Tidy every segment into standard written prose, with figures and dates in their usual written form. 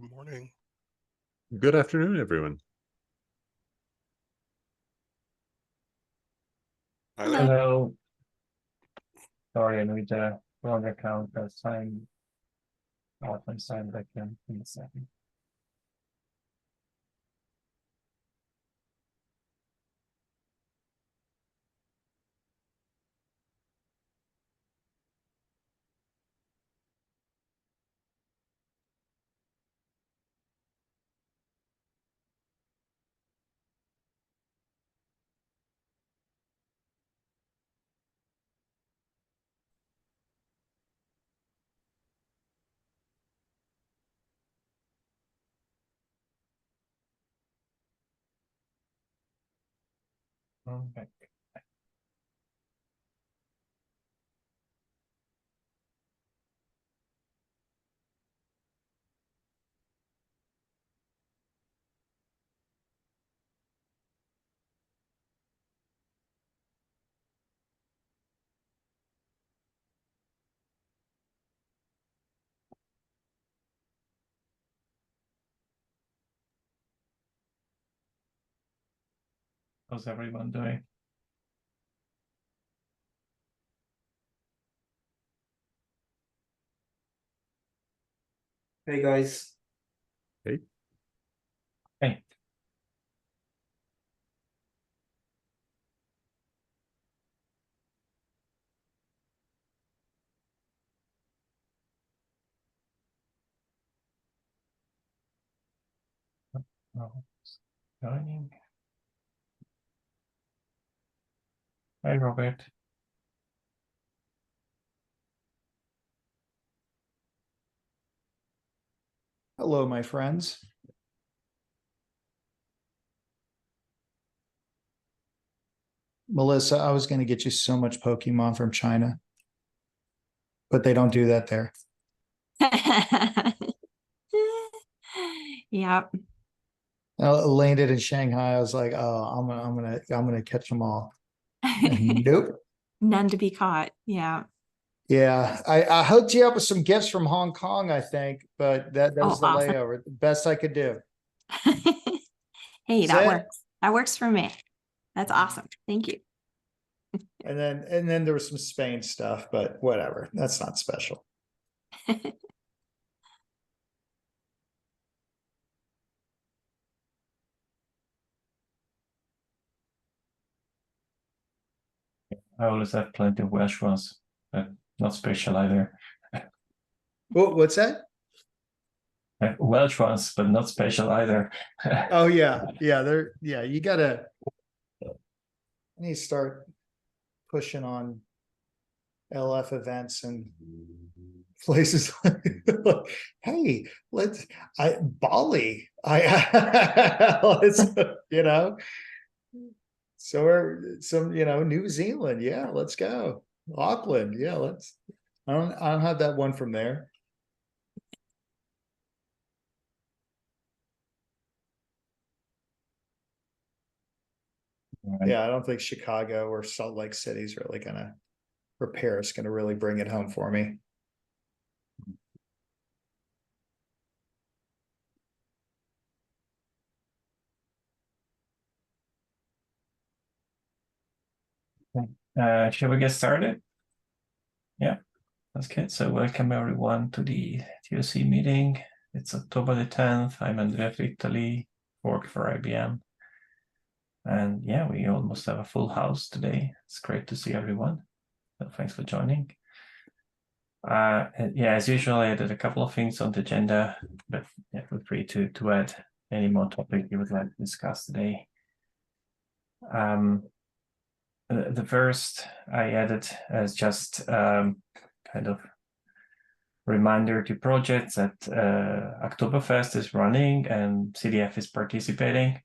Good morning. Good afternoon, everyone. Hi there. Hello. Sorry, I need the wrong account. Sign out and sign back in a second. Okay. How's everyone doing? Hey guys. Hey. Hey. Oh, joining. Hi, Robert. Hello, my friends. Melissa, I was going to get you so much Pokemon from China, but they don't do that there. Yep. I landed in Shanghai. I was like, oh, I'm gonna catch them all. Nope. None to be caught. Yeah. Yeah, I hooked you up with some gifts from Hong Kong, I think, but that was the awesome. layover. The best I could do. Hey, Is that it? works. That works for me. That's awesome. Thank you. And then there was some Spain stuff, but whatever. That's not special. I always have plenty of Welsh ones, but not special either. What's that? Welsh ones, but not special either. Oh yeah, you gotta. I need to start pushing on LF events and places like, hey, Bali. Let's, New Zealand. Yeah, let's go. Auckland. Yeah, let's. I don't have that one from there. Right. Yeah, I don't think Chicago or Salt Lake City is really gonna, or Paris gonna really bring it home for me. Shall we get started? Yeah, that's good. So welcome everyone to the TOC meeting. It's October the 10th. I'm Andrea Italy, work for IBM. And yeah, we almost have a full house today. It's great to see everyone. So thanks for joining. And yeah, as usual, I added a couple of things on the agenda, but yeah, feel free to add any more topic you would like to discuss today. The first I added as just kind of reminder to projects that Oktoberfest is running and CDF is participating.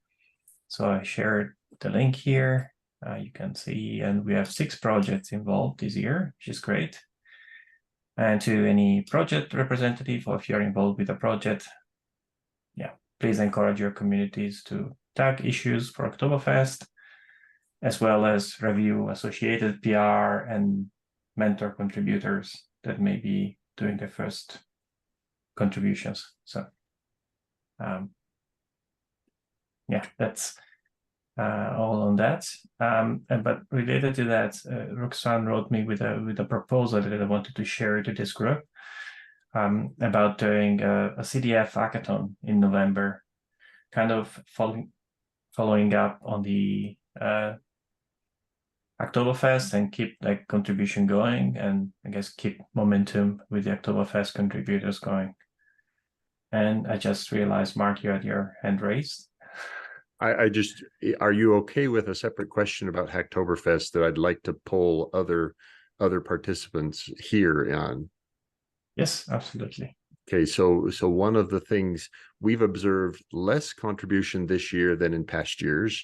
So I shared the link here. You can see, and we have 6 projects involved this year, which is great. And to any project representative, or if you're involved with a project, yeah, please encourage your communities to tag issues for Oktoberfest, as well as review associated PR and mentor contributors that may be doing their first contributions. So yeah, that's all on that. But related to that, Roxanne wrote me with a proposal that I wanted to share to this group about doing a CDF hackathon in November, kind of following up on the Oktoberfest and keep like contribution going, and I guess keep momentum with the Oktoberfest contributors going. And I just realized, Mark, you had your hand raised. Are you okay with a separate question about Hacktoberfest that I'd like to poll other participants here on? Yes, absolutely. Okay, so one of the things we've observed less contribution this year than in past years.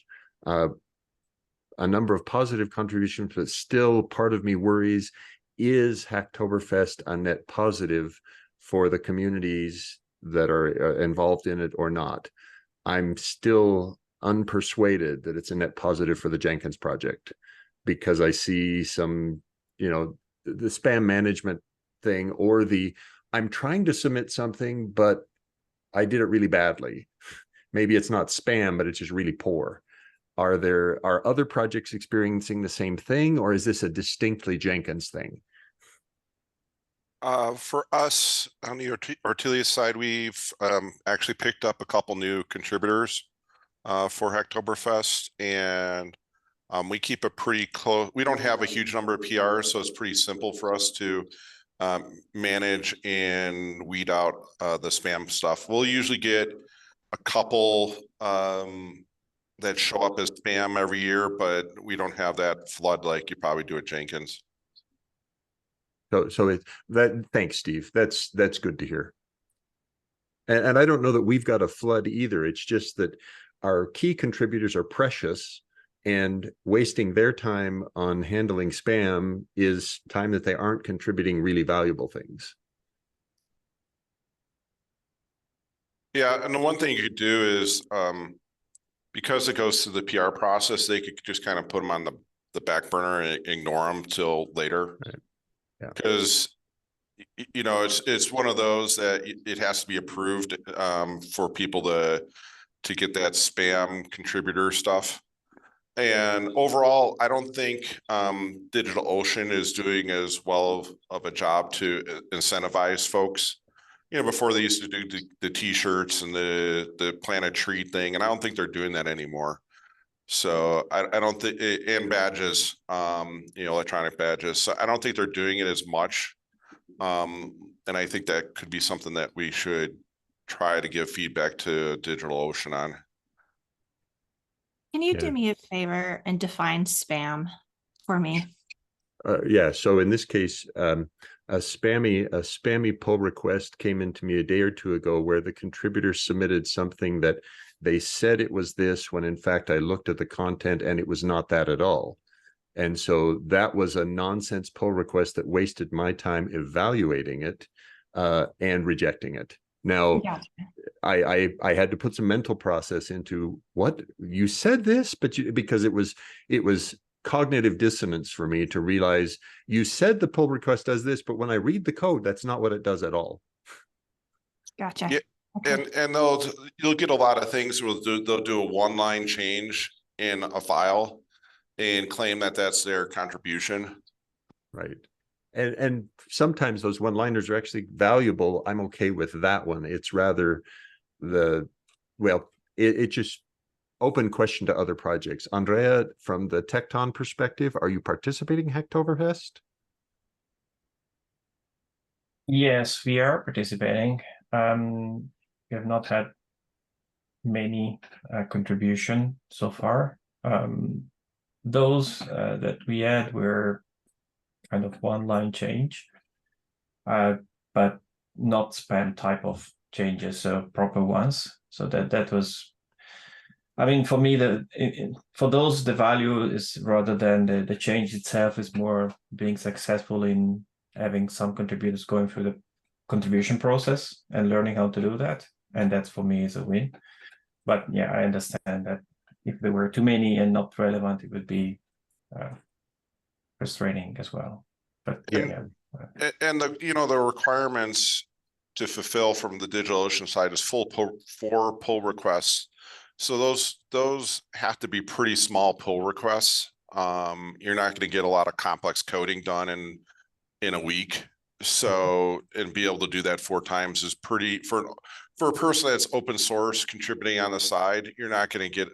A number of positive contributions, but still part of me worries, is Hacktoberfest a net positive for the communities that are involved in it or not? I'm still unpersuaded that it's a net positive for the Jenkins project, because I see some, the spam management thing, or I'm trying to submit something, but I did it really badly. Maybe it's not spam, but it's just really poor. Are other projects experiencing the same thing, or is this a distinctly Jenkins thing? For us on the Ortelius side, we've actually picked up a couple new contributors for Hacktoberfest, and we keep a pretty close. We don't have a huge number of PRs, so it's pretty simple for us to manage and weed out the spam stuff. We'll usually get a couple that show up as spam every year, but we don't have that flood like you probably do at Jenkins. So thanks, Steve. That's good to hear. And I don't know that we've got a flood either. It's just that our key contributors are precious, and wasting their time on handling spam is time that they aren't contributing really valuable things. Yeah, and the one thing you could do is, because it goes through the PR process, they could just kind of put them on the back burner and ignore them till later. Right. Yeah. Because it's one of those that it has to be approved for people to get that spam contributor stuff. And overall, I don't think DigitalOcean is doing as well of a job to incentivize folks. Before they used to do the t-shirts and the plant a tree thing, and I don't think they're doing that anymore. So I don't think, and badges, electronic badges. So I don't think they're doing it as much. And I think that could be something that we should try to give feedback to DigitalOcean on. Can you do me a favor and define spam for me? Yeah. So in this case, a spammy pull request came into me a day or two ago where the contributor submitted something that they said it was this, when in fact I looked at the content and it was not that at all. And so that was a nonsense pull request that wasted my time evaluating it and rejecting it. Now, gotcha. I had to put some mental process into what you said this, but because it was cognitive dissonance for me to realize you said the pull request does this, but when I read the code, that's not what it does at all. Gotcha. Yeah, okay. And you'll get a lot of things where they'll do a one-line change in a file and claim that that's their contribution. Right. And sometimes those one-liners are actually valuable. I'm okay with that one. It's rather it just open question to other projects. Andrea, from the Tecton perspective, are you participating in Hacktoberfest? Yes, we are participating. We have not had many contribution so far. Those that we had were kind of one-line change, but not spam type of changes, so proper ones. So that was, I mean, for me, for those, the value is rather than the change itself is more being successful in having some contributors going through the contribution process and learning how to do that. And that's for me is a win. But yeah, I understand that if there were too many and not relevant, it would be frustrating as well. But and the requirements to fulfill from the DigitalOcean side is four pull requests. So those have to be pretty small pull requests. You're not going to get a lot of complex coding done in a week. So, and be able to do that 4 times is pretty, for a person that's open source contributing on the side, you're not going to get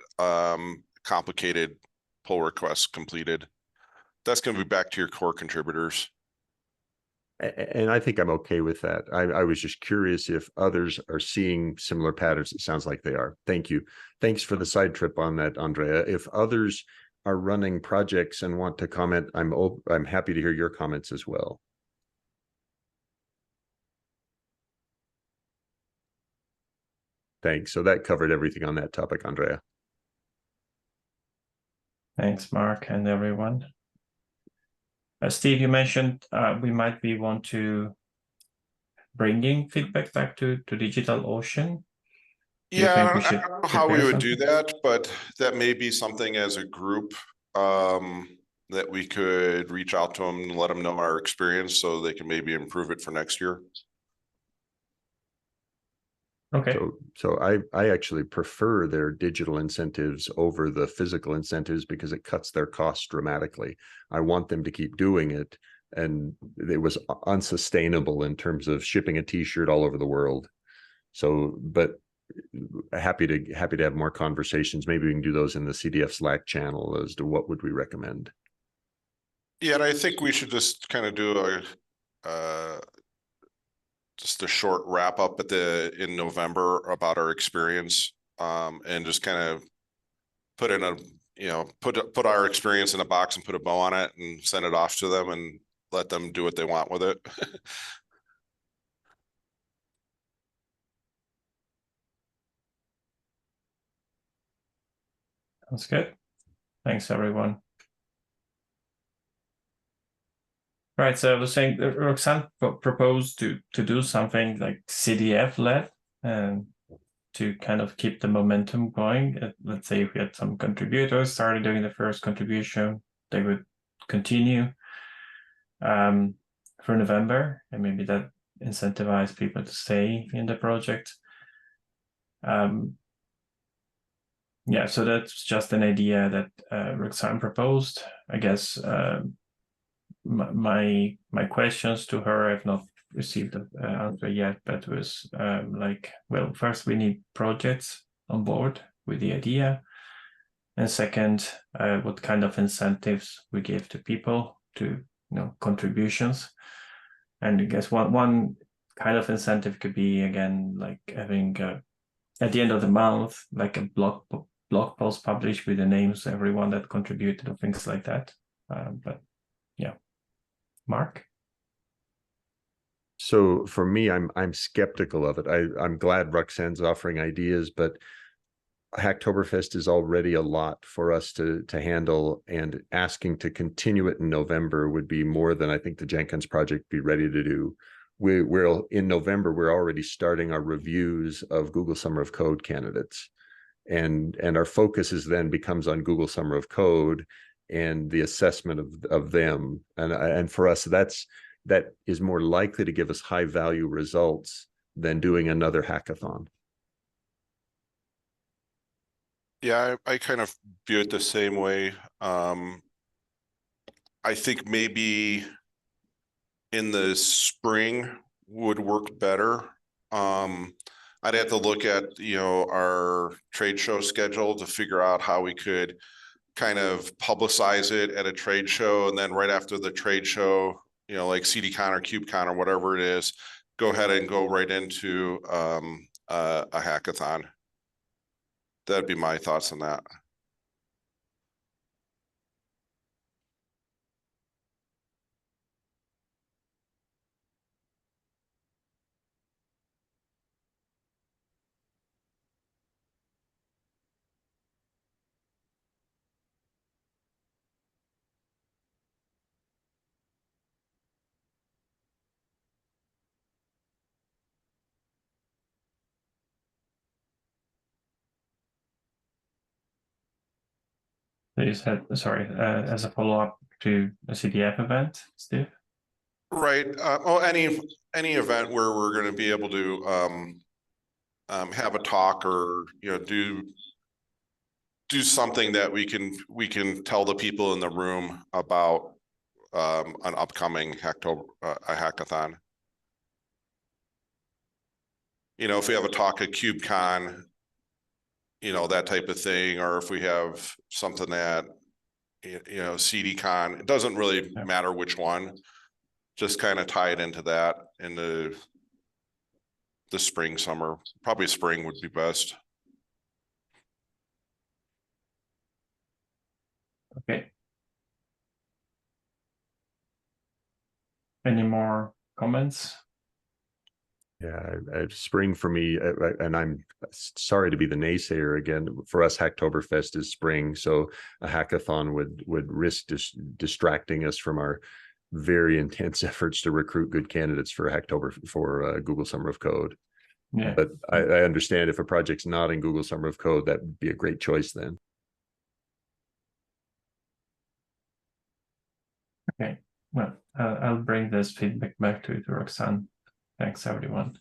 complicated pull requests completed. That's going to be back to your core contributors. And I think I'm okay with that. I was just curious if others are seeing similar patterns. It sounds like they are. Thank you. Thanks for the side trip on that, Andrea. If others are running projects and want to comment, I'm happy to hear your comments as well. Thanks. So that covered everything on that topic, Andrea. Thanks, Mark, and everyone. Steve, you mentioned we might want to bringing feedback back to DigitalOcean. Yeah, I don't know how we would do that, but that may be something as a group that we could reach out to them and let them know our experience so they can maybe improve it for next year. Okay. So I actually prefer their digital incentives over the physical incentives because it cuts their costs dramatically. I want them to keep doing it, and it was unsustainable in terms of shipping a T-shirt all over the world. So, but happy to have more conversations. Maybe we can do those in the CDF Slack channel as to what would we recommend. Yeah, and I think we should just kind of do just a short wrap up in November about our experience, and just kind of put in put our experience in a box and put a bow on it and send it off to them and let them do what they want with it. That's good. Thanks, everyone. Right, so I was saying that Roxanne proposed to do something like CDF led and to kind of keep the momentum going. Let's say if we had some contributors started doing the first contribution, they would continue for November, and maybe that incentivize people to stay in the project. Yeah, so that's just an idea that Roxanne proposed. I guess my questions to her, I've not received an answer yet, but was like, well, first we need projects on board with the idea, and second, what kind of incentives we give to people to contributions. And I guess one kind of incentive could be, again, like having at the end of the month, like a blog post published with the names of everyone that contributed or things like that. But yeah, Mark. So for me, I'm skeptical of it. I'm glad Roxanne's offering ideas, but Hacktoberfest is already a lot for us to handle, and asking to continue it in November would be more than I think the Jenkins project be ready to do. We're in November, we're already starting our reviews of Google Summer of Code candidates. And our focus then becomes on Google Summer of Code and the assessment of them. And for us, that is more likely to give us high value results than doing another hackathon. Yeah, I kind of view it the same way. I think maybe in the spring would work better. I'd have to look at, our trade show schedule to figure out how we could kind of publicize it at a trade show. And then right after the trade show, like CDCon or KubeCon or whatever it is, go ahead and go right into a hackathon. That'd be my thoughts on that. You said, sorry, as a follow-up to a CDF event, Steve? Right. any event where we're going to be able to have a talk or, you know, do something that we can tell the people in the room about an upcoming a hackathon. You know, if we have a talk at KubeCon, you know, that type of thing, or if we have something at, you know, CDCon, it doesn't really matter which one. Just kind of tie it into that in the spring, summer. Probably spring would be best. Okay. Any more comments? Yeah, spring for me, and I'm sorry to be the naysayer again. For us, Hacktoberfest is spring, so a hackathon would risk distracting us from our very intense efforts to recruit good candidates for Google Summer of Code. Yeah, but I understand if a project's not in Google Summer of Code, that would be a great choice then. okay. Well, I'll bring this feedback back to Roxanne. Thanks, everyone.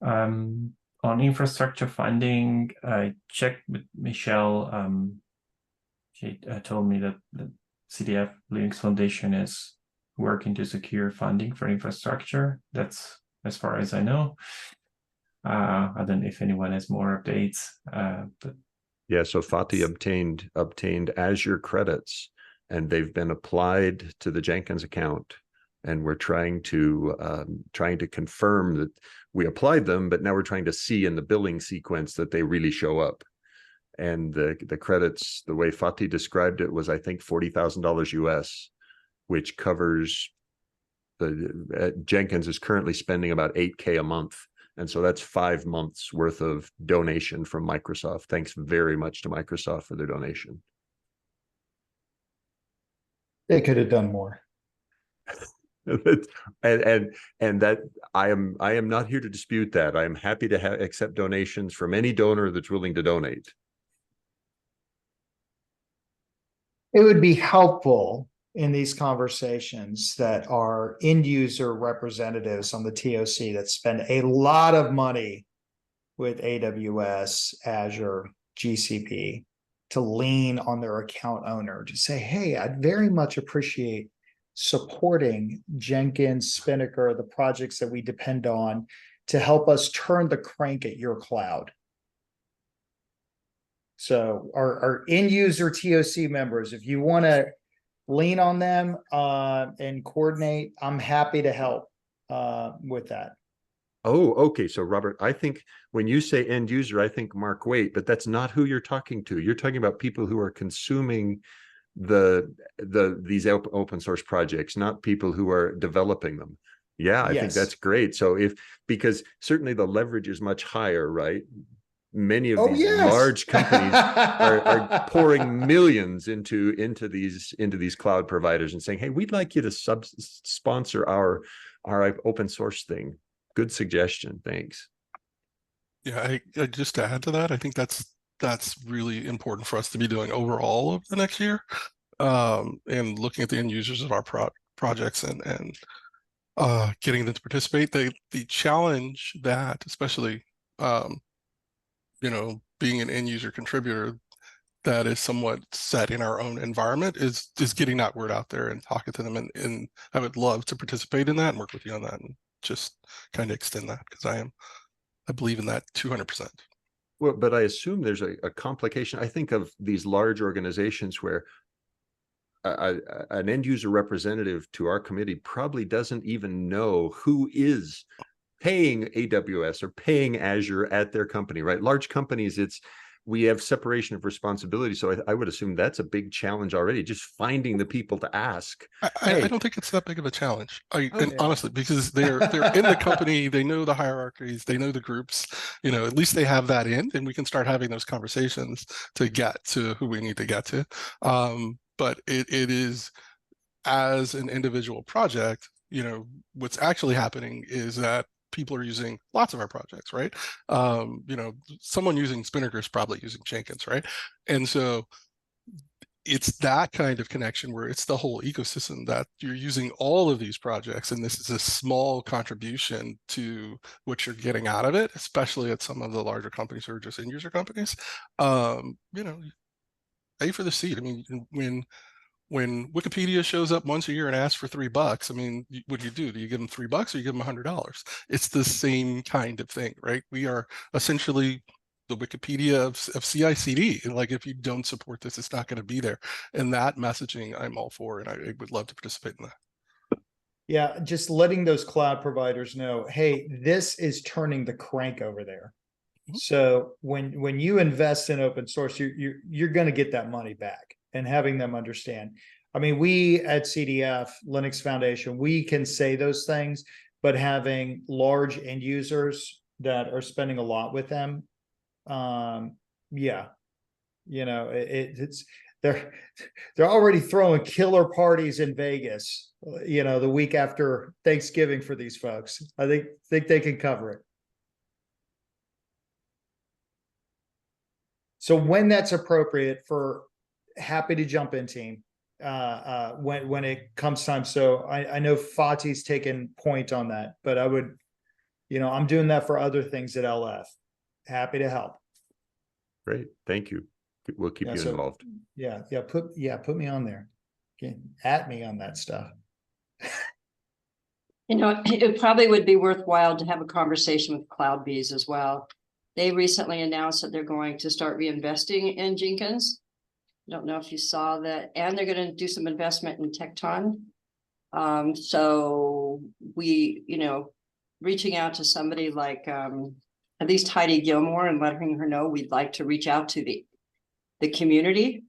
On infrastructure funding, I checked with Michelle. She told me that the CDF Linux Foundation is working to secure funding for infrastructure. That's as far as I know. I don't know if anyone has more updates. But yeah, so Fatih obtained Azure credits, and they've been applied to the Jenkins account. And we're trying to confirm that we applied them, but now we're trying to see in the billing sequence that they really show up. And the credits, the way Fatih described it, was I think $40,000 US, which covers Jenkins is currently spending about $8K a month. And so that's 5 months worth of donation from Microsoft. Thanks very much to Microsoft for their donation. They could have done more. and that I am not here to dispute that. I am happy to accept donations from any donor that's willing to donate. It would be helpful in these conversations that our end user representatives on the TOC that spend a lot of money with AWS, Azure, GCP to lean on their account owner to say, hey, I'd very much appreciate supporting Jenkins, Spinnaker, the projects that we depend on to help us turn the crank at your cloud. So our end user TOC members, if you want to lean on them and coordinate, I'm happy to help with that. Oh, okay. So Robert, I think when you say end user, I think Mark Waite, but that's not who you're talking to. You're talking about people who are consuming these open source projects, not people who are developing them. Yeah, I think that's great. So because certainly the leverage is much higher, right? Many of these large companies are pouring millions into these cloud providers and saying, hey, we'd like you to sponsor our open source thing. Good suggestion. Thanks. Yeah, I just to add to that, I think that's really important for us to be doing overall of the next year, and looking at the end users of our projects and getting them to participate. The challenge that, especially you know, being an end user contributor that is somewhat set in our own environment is getting that word out there and talking to them, and I would love to participate in that and work with you on that and just kind of extend that, because I believe in that 200%. Well, but I assume there's a complication. I think of these large organizations where an end user representative to our committee probably doesn't even know who is paying AWS or paying Azure at their company, right? Large companies, we have separation of responsibility. So I would assume that's a big challenge already, just finding the people to ask. I don't think it's that big of a challenge. Honestly, because they're in the company, they know the hierarchies, they know the groups, you know, at least they have that in, and we can start having those conversations to get to who we need to get to. But it is, as an individual project, you know, what's actually happening is that people are using lots of our projects, right? You know, someone using Spinnaker is probably using Jenkins, right? And so it's that kind of connection where it's the whole ecosystem that you're using all of these projects, and this is a small contribution to what you're getting out of it, especially at some of the larger companies who are just end user companies. Pay for the seat. I mean, when Wikipedia shows up once a year and asks for $3, I mean, what do? Do you give them $3 or you give them $100? It's the same kind of thing, right? We are essentially the Wikipedia of CI/CD. And like, if you don't support this, it's not going to be there. And that messaging I'm all for, and I would love to participate in that. Yeah, just letting those cloud providers know, hey, this is turning the crank over there. So when you invest in open source, you're going to get that money back, and having them understand. I mean, we at CDF, Linux Foundation, we can say those things, but having large end users that are spending a lot with them, yeah, it's they're already throwing killer parties in Vegas, the week after Thanksgiving for these folks. I think they can cover it. So when that's appropriate, happy to jump in, team, when it comes time. So I know Fati's taken point on that, but I would, I'm doing that for other things at LF. Happy to help. Great, thank you. We'll keep you involved. Yeah, put me on there. At me on that stuff. It probably would be worthwhile to have a conversation with CloudBees as well. They recently announced that they're going to start reinvesting in Jenkins. I don't know if you saw that, and they're going to do some investment in Tecton. So we, reaching out to somebody like at least Heidi Gilmore and letting her know we'd like to reach out to the community.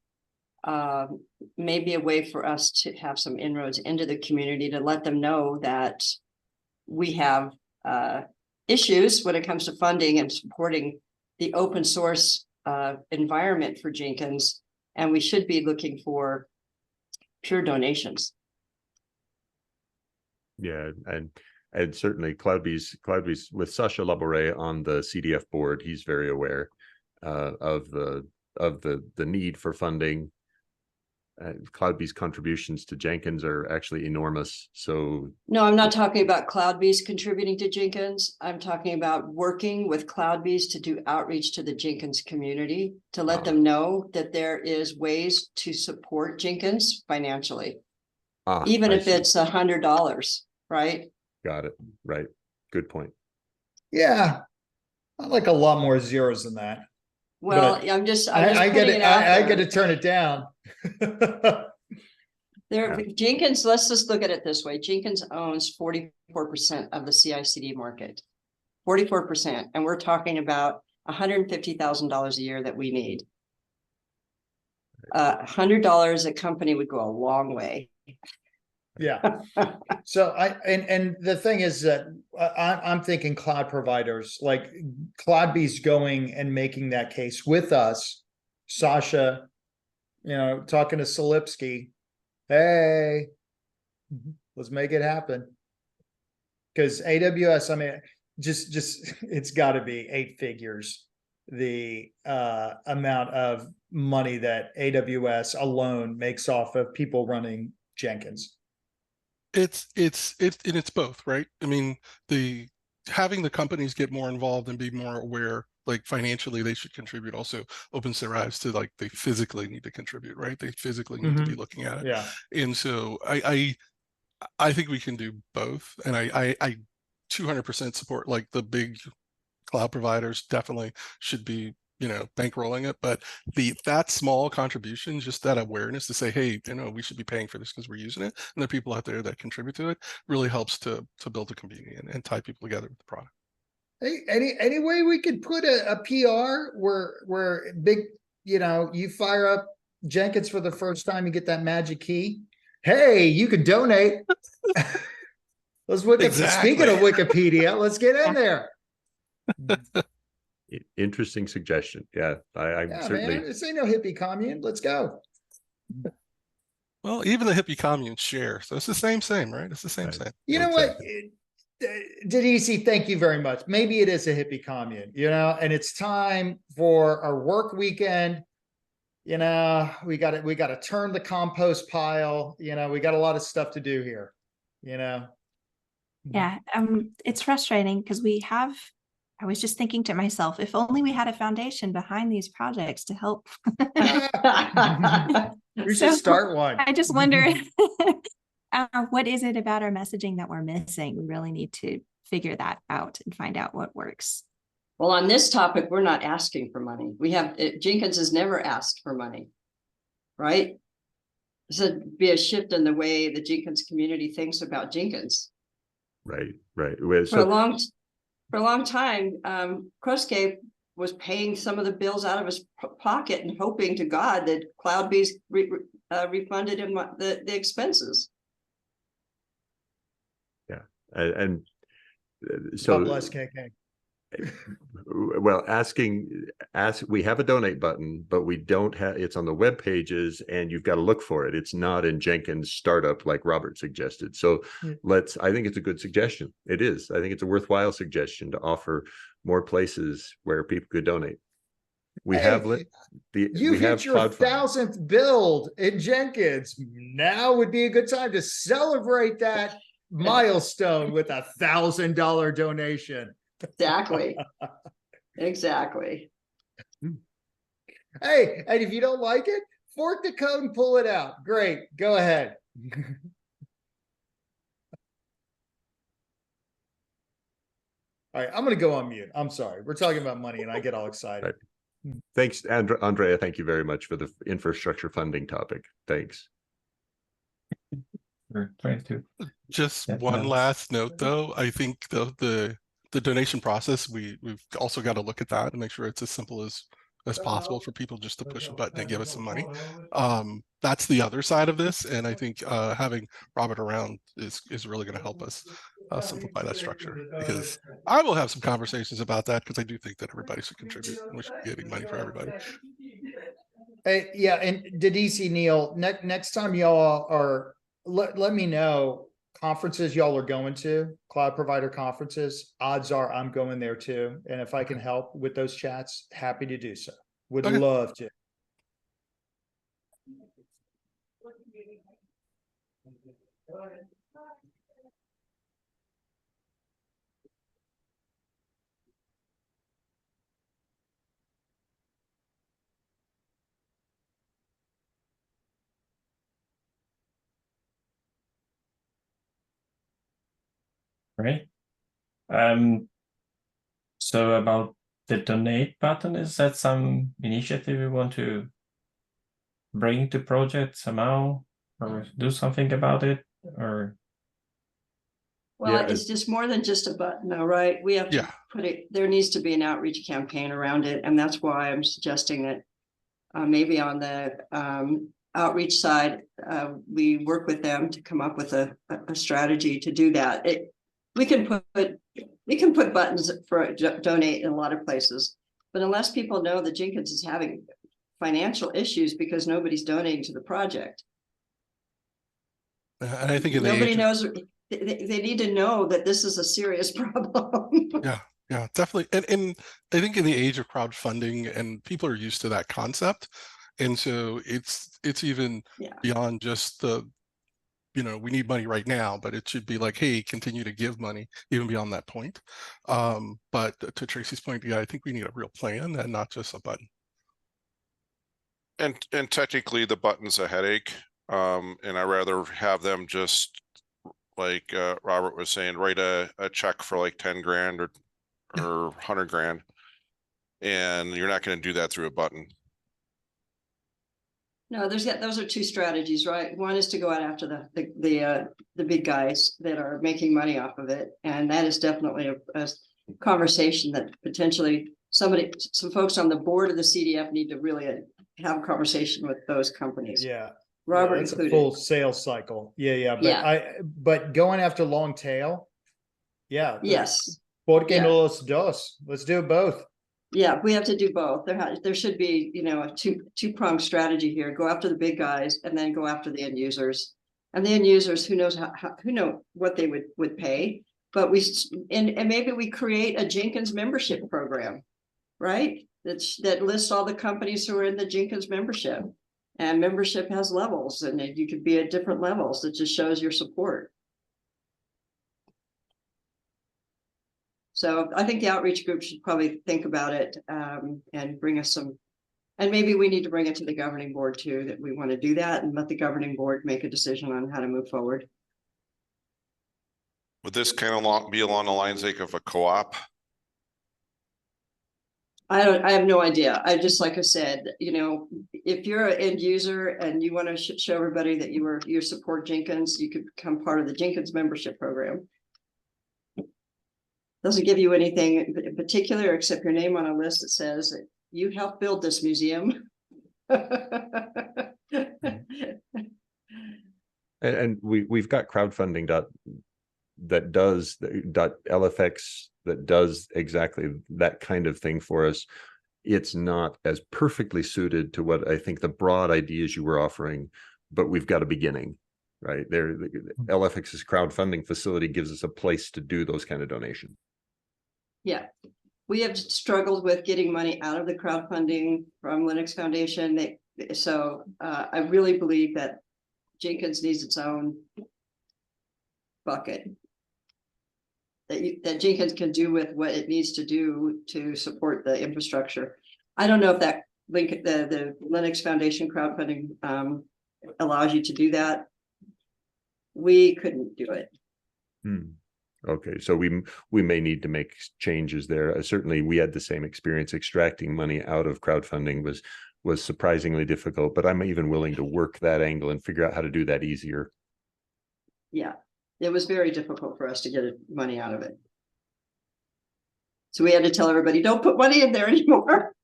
Maybe a way for us to have some inroads into the community to let them know that we have issues when it comes to funding and supporting the open source environment for Jenkins, and we should be looking for pure donations. Yeah, and certainly CloudBees with Sasha Labouré on the CDF board, he's very aware of the need for funding. CloudBees contributions to Jenkins are actually enormous. So no, I'm not talking about CloudBees contributing to Jenkins. I'm talking about working with CloudBees to do outreach to the Jenkins community, to let them know that there is ways to support Jenkins financially, even if it's $100, right? Got it. Right. Good point. Yeah, I like a lot more zeros than that. Well, I'm just I get to turn it down. Jenkins, let's just look at it this way. Jenkins owns 44% of the CI/CD market, 44%, and we're talking about $150,000 a year that we need. $100 a company would go a long way. Yeah. So and the thing is that I'm thinking cloud providers like CloudBees going and making that case with us, Sasha, talking to Solipsky. Hey, let's make it happen. Because AWS, I mean, just it's got to be 8 figures, the amount of money that AWS alone makes off of people running Jenkins. It's both, right? I mean, having the companies get more involved and be more aware, like financially they should contribute, also opens their eyes to like they physically need to contribute, right? They physically need to be looking at it. Yeah. And so I think we can do both, and I 200% support like the big cloud providers definitely should be bankrolling it, but that small contribution, just that awareness to say, hey, we should be paying for this because we're using it, and there are people out there that contribute to it, really helps to build a community and tie people together with the product. Hey, any way we could put a PR where big, you fire up Jenkins for the first time, you get that magic key. Hey, you can donate. Let's look at. Speaking of Wikipedia, let's get in there. Interesting suggestion. Yeah, I'm certainly. Man, this ain't no hippie commune. Let's go. Well, even the hippie communes share, so it's the same, right? It's the same. You know what? Denise, thank you very much. Maybe it is a hippie commune, and it's time for our work weekend. you know, we got to turn the compost pile, you know, we got a lot of stuff to do here, you know. Yeah, it's frustrating because I was just thinking to myself, if only we had a foundation behind these projects to help. We should start one. I just wonder, what is it about our messaging that we're missing? We really need to figure that out and find out what works. Well, on this topic, we're not asking for money. Jenkins has never asked for money, right? So be a shift in the way the Jenkins community thinks about Jenkins. Right. For a long time, Crosscape was paying some of the bills out of his pocket and hoping to God that CloudBees refunded him the expenses. Yeah, and so God bless KK. Well, we have a donate button, but we don't have, it's on the web pages and you've got to look for it. It's not in Jenkins startup like Robert suggested. So I think it's a good suggestion. It is. I think it's a worthwhile suggestion to offer more places where people could donate. We have you hit your 1,000th build in Jenkins. Now would be a good time to celebrate that milestone with $1,000 donation. Exactly. Hey, and if you don't like it, fork the code and pull it out. Great, go ahead. All right, I'm going to go on mute. I'm sorry. We're talking about money and I get all excited. Right. Thanks, Andrea. Thank you very much for the infrastructure funding topic. Thanks. We're trying to. Just one last note, though. I think the donation process, we've also got to look at that and make sure it's as simple as possible for people just to push a button and give us some money. That's the other side of this, and I think having Robert around is really going to help us simplify that structure, because I will have some conversations about that, because I do think that everybody should contribute and we should be getting money for everybody. Hey, yeah, and Dedisi, Neil, next time y'all are, let me know conferences y'all are going to, cloud provider conferences. Odds are I'm going there too, and if I can help with those chats, happy to do so. Would love to. Right. So about the donate button, is that some initiative you want to bring to project somehow, or do something about it, or? Well, it's just more than just a button, though, right? We have to put it, there needs to be an outreach campaign around it. And that's why I'm suggesting that maybe on the outreach side, we work with them to come up with a strategy to do that. We can put buttons for donate in a lot of places, but unless people know that Jenkins is having financial issues because nobody's donating to the project, and I think nobody knows. They need to know that this is a serious problem. Yeah, definitely. And I think in the age of crowdfunding, and people are used to that concept, and so it's even beyond just the, we need money right now, but it should be like, hey, continue to give money even beyond that point. But to Tracy's point, I think we need a real plan and not just a button. And technically the button's a headache. And I rather have them just, like Robert was saying, write a check for like 10 grand or 100 grand. And you're not going to do that through a button. No, those are two strategies, right? One is to go out after the big guys that are making money off of it, and that is definitely a conversation that potentially some folks on the board of the CDF need to really have a conversation with those companies. Yeah, Robert it's included. a full sales cycle. But going after long tail. Yeah. Yes. Porque no los dos? Let's do both. Yeah, we have to do both. There should be, a two-pronged strategy here. Go after the big guys and then go after the end users. And the end users, who knows who know what they would pay. But and maybe we create a Jenkins membership program, right? that lists all the companies who are in the Jenkins membership. And membership has levels, and you could be at different levels. It just shows your support. So I think the outreach group should probably think about it and bring us some, and maybe we need to bring it to the governing board too, that we want to do that and let the governing board make a decision on how to move forward. Would this kind of be along the lines like of a co-op? I have no idea. I just, like I said, you know, if you're an end user and you want to show everybody that you support Jenkins, you could become part of the Jenkins membership program. Doesn't give you anything in particular except your name on a list that says that you helped build this museum. And we've got crowdfunding LFX that does exactly that kind of thing for us. It's not as perfectly suited to what I think the broad ideas you were offering, but we've got a beginning, right? There, LFX's crowdfunding facility gives us a place to do those kind of donations. Yeah, we have struggled with getting money out of the crowdfunding from Linux Foundation. I really believe that Jenkins needs its own bucket. That Jenkins can do with what it needs to do to support the infrastructure. I don't know if that the Linux Foundation crowdfunding allows you to do that. We couldn't do it. Okay, so we may need to make changes there. Certainly, we had the same experience. Extracting money out of crowdfunding was surprisingly difficult, but I'm even willing to work that angle and figure out how to do that easier. Yeah. It was very difficult for us to get money out of it. So we had to tell everybody, don't put money in there anymore.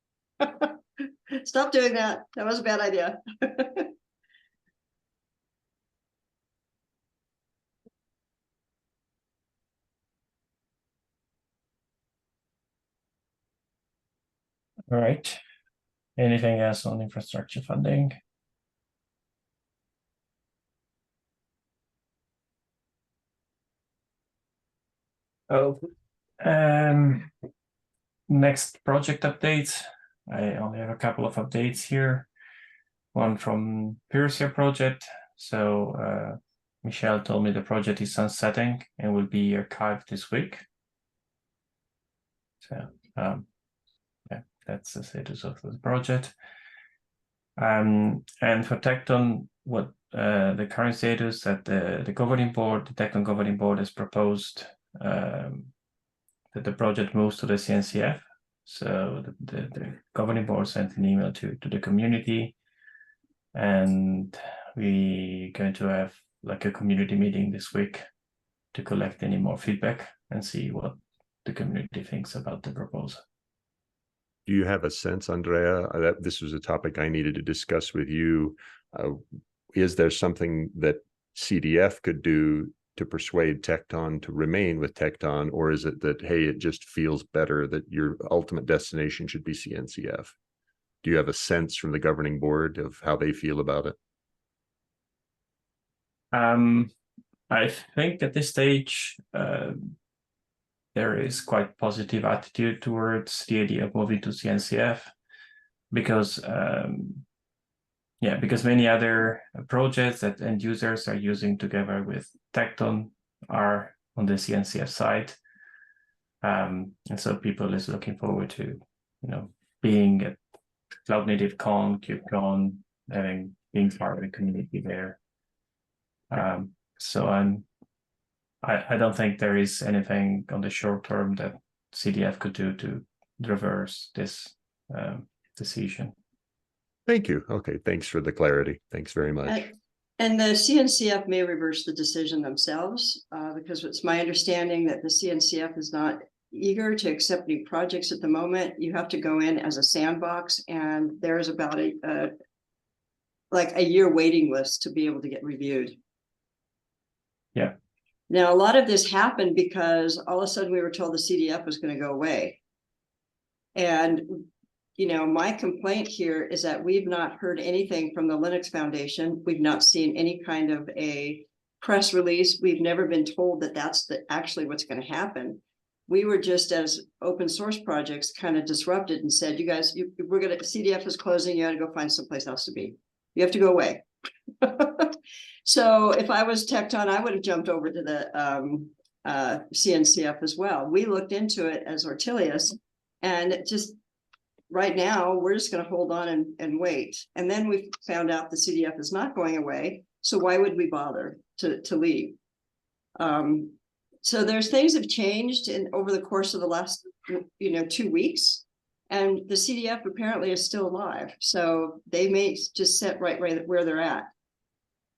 Stop doing that. That was a bad idea. All right. Anything else on infrastructure funding? Oh, next project updates. I only have a couple of updates here. One from Persia project. So Michelle told me the project is sunsetting and will be archived this week. So yeah, that's the status of the project. And for Tecton, what the current status that the governing board, the Tecton governing board has proposed that the project moves to the CNCF. So the governing board sent an email to the community, and we're going to have like a community meeting this week to collect any more feedback and see what the community thinks about the proposal. Do you have a sense, Andrea, that this was a topic I needed to discuss with you? Is there something that CDF could do to persuade Tecton to remain with Tecton, or is it that, hey, it just feels better that your ultimate destination should be CNCF? Do you have a sense from the governing board of how they feel about it? I think at this stage, there is quite positive attitude towards the idea of moving to CNCF because because many other projects that end users are using together with Tecton are on the CNCF side. And so people is looking forward to, being at Cloud Native Con, KubeCon, being part of the community there. So I don't think there is anything on the short term that CDF could do to reverse this decision. Thank you. Okay, thanks for the clarity. Thanks very much. And the CNCF may reverse the decision themselves because it's my understanding that the CNCF is not eager to accept new projects at the moment. You have to go in as a sandbox, and there's about a year waiting list to be able to get reviewed. Yeah. Now, a lot of this happened because all of a sudden we were told the CDF was going to go away. And, my complaint here is that we've not heard anything from the Linux Foundation. We've not seen any kind of a press release. We've never been told that that's actually what's going to happen. we were just, as open source projects, kind of disrupted and said, you guys, CDF is closing, you got to go find someplace else to be. You have to go away. So if I was Tecton, I would have jumped over to the CNCF as well. We looked into it as Ortelius, and just right now, we're just going to hold on and wait. And then we found out the CDF is not going away. So why would we bother to leave? So there's things have changed over the course of the last, 2 weeks, and the CDF apparently is still alive. So they may just sit right where they're at.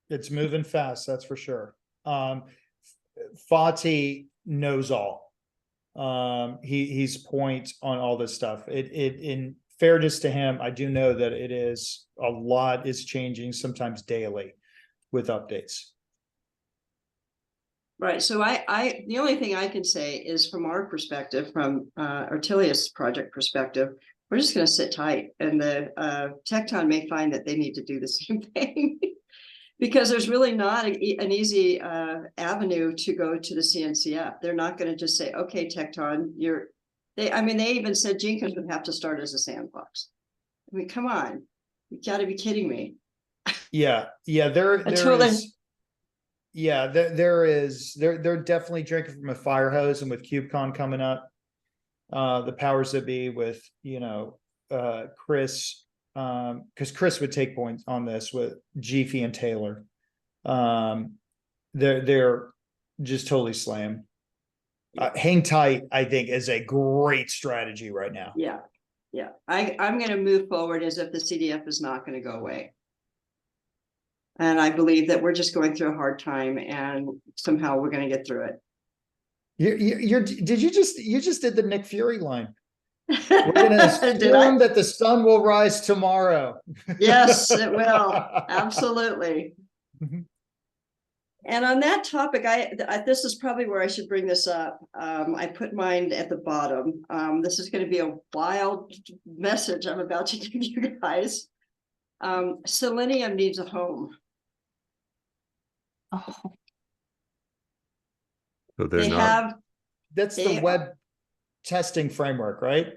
It's moving fast, that's for sure. Fati knows all. He's point on all this stuff. In fairness to him, I do know that a lot is changing, sometimes daily, with updates. Right. So the only thing I can say is, from our perspective, from Ortelius project perspective, we're just going to sit tight, and the Tecton may find that they need to do the same thing. Because there's really not an easy avenue to go to the CNCF. They're not going to just say, okay, Tecton, they even said Jenkins would have to start as a sandbox. I mean, come on, you got to be kidding me. Yeah, they're definitely drinking from a fire hose, and with KubeCon coming up, the powers that be with, Chris, because Chris would take points on this with Jeefy and Taylor. They're just totally slammed. Hang tight, I think, is a great strategy right now. Yeah. I'm going to move forward as if the CDF is not going to go away. And I believe that we're just going through a hard time, and somehow we're going to get through it. You just did the Nick Fury line. We're going to assume that the sun will rise tomorrow. Yes, it will. Absolutely. And on that topic, this is probably where I should bring this up. I put mine at the bottom. This is going to be a wild message I'm about to give you guys. Selenium needs a home. Oh, So they're That's the web testing framework, right?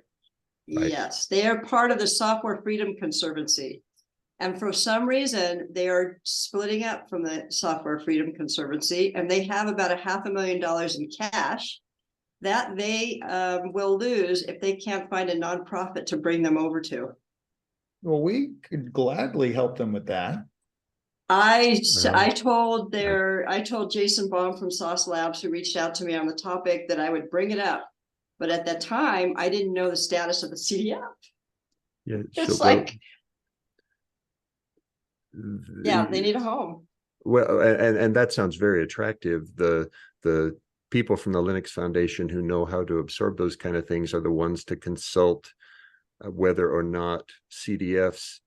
Yes, they are part of the Software Freedom Conservancy. And for some reason, they are splitting up from the Software Freedom Conservancy, and they have about $500,000 in cash that they will lose if they can't find a nonprofit to bring them over to. Well, we could gladly help them with that. I told Jason Baum from Sauce Labs, who reached out to me on the topic, that I would bring it up. But at that time, I didn't know the status of the CDF. Yeah, It's they need a home. Well, and that sounds very attractive. The people from the Linux Foundation who know how to absorb those kind of things are the ones to consult whether or not CDF's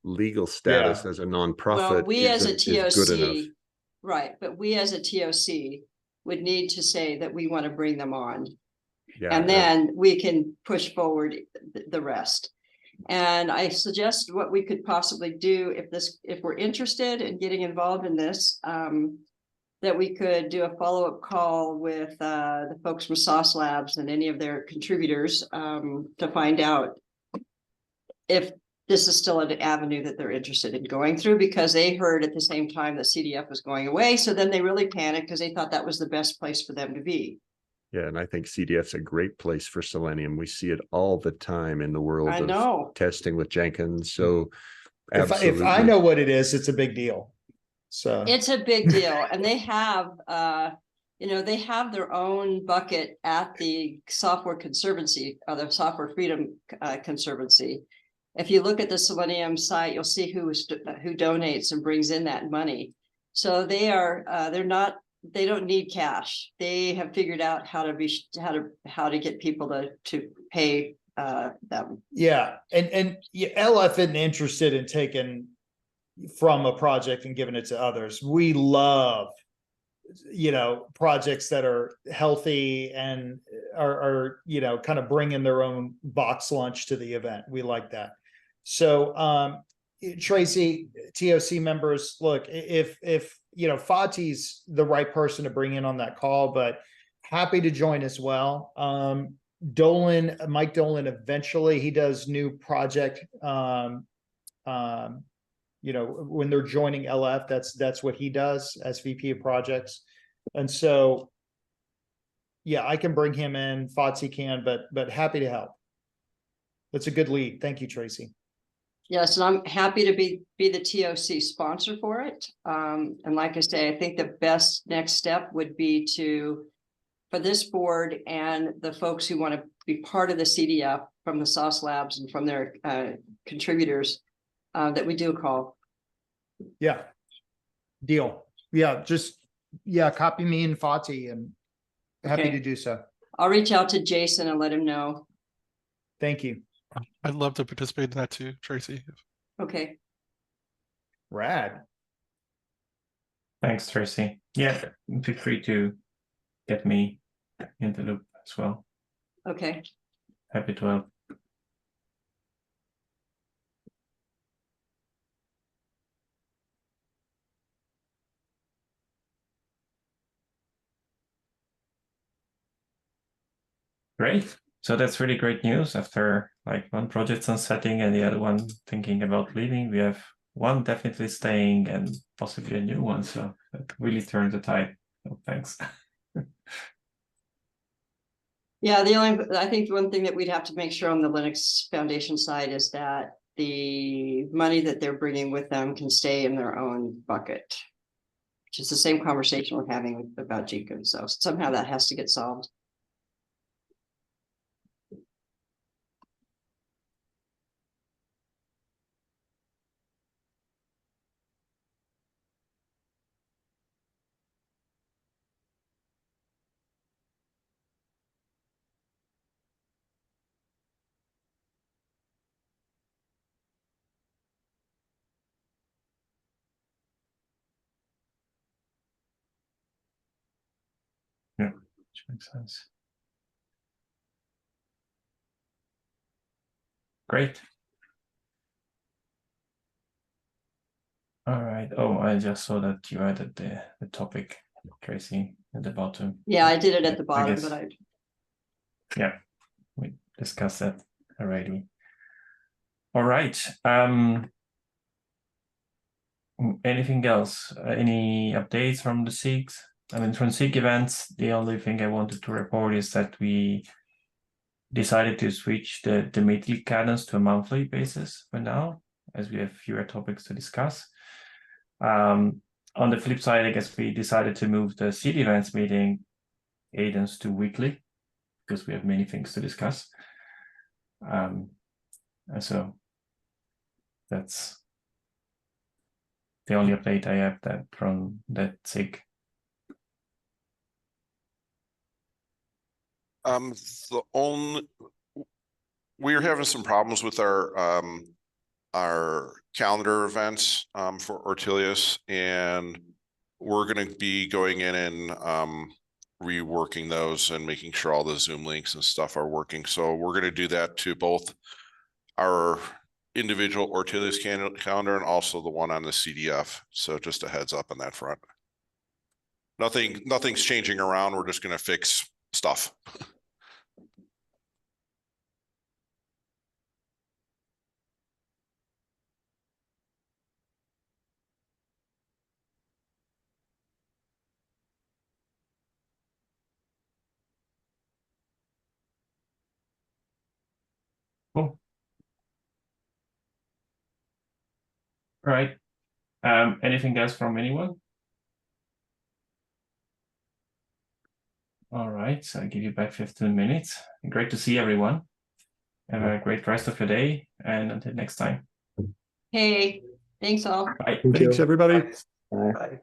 legal status as a nonprofit is good enough. Right, but we as a TOC would need to say that we want to bring them on. Yeah, and then we can push forward the rest. And I suggest what we could possibly do if we're interested in getting involved in this, that we could do a follow-up call with the folks from Sauce Labs and any of their contributors to find out if this is still an avenue that they're interested in going through, because they heard at the same time that CDF was going away. So then they really panicked because they thought that was the best place for them to be. Yeah, and I think CDF's a great place for Selenium. We see it all the time in the world of testing with Jenkins. So if I know what it is, it's a big deal. So it's a big deal. And they have they have their own bucket at the Software Conservancy, or the Software Freedom Conservancy. If you look at the Selenium site, you'll see who donates and brings in that money. So they don't need cash. They have figured out how to get people to pay them. Yeah, and LF isn't interested in taking from a project and giving it to others. We love, projects that are healthy and are kind of bringing their own box lunch to the event. We like that. So Tracy, TOC members, look, if Fati's the right person to bring in on that call, but happy to join as well. Mike Dolan, eventually he does new project, you know, when they're joining LF, that's what he does as VP of projects. And so, yeah, I can bring him in, Fotsy can, but happy to help. That's a good lead. Thank you, Tracy. Yes, and I'm happy to be the TOC sponsor for it. And like I say, I think the best next step would be for this board and the folks who want to be part of the CDF from the Sauce Labs and from their contributors, that we do a call. Yeah. Deal. Yeah, copy me and Fotsy, and happy Okay. to do so. I'll reach out to Jason and let him know. Thank you. I'd love to participate in that too, Tracy. Okay. Rad. Thanks, Tracy. Yeah, feel free to get me in the loop as well. Okay. Happy to help. Great. So that's really great news. After like one project sunsetting and the other one thinking about leaving, we have one definitely staying and possibly a new one. So that really turned the tide. So thanks. Yeah, I think one thing that we'd have to make sure on the Linux Foundation side is that the money that they're bringing with them can stay in their own bucket, which is the same conversation we're having about GCOM. So somehow that has to get solved. Yeah, which makes sense. Great. All right. Oh, I just saw that you added the topic, Tracy, at the bottom. Yeah, I did it at the I bottom, guess- but Yeah, we discussed that already. All right. Anything else? Any updates from the SIGs? I mean, from SIG events, the only thing I wanted to report is that we decided to switch the meeting cadence to a monthly basis for now, as we have fewer topics to discuss. On the flip side, I guess we decided to move the city events meeting cadence to weekly because we have many things to discuss. And so that's the only update I have that from that SIG. We're having some problems with our calendar events for Ortelius, and we're going to be going in and reworking those and making sure all the Zoom links and stuff are working. So we're going to do that to both our individual Ortelius calendar and also the one on the CDF. So just a heads up on that front. Nothing's changing around. We're just going to fix stuff. Cool. All right. Anything else from anyone? All right, so I'll give you back 15 minutes. Great to see everyone. Have a great rest of your day, and until next time. hey, thanks all. Bye. Thanks, everybody. Bye.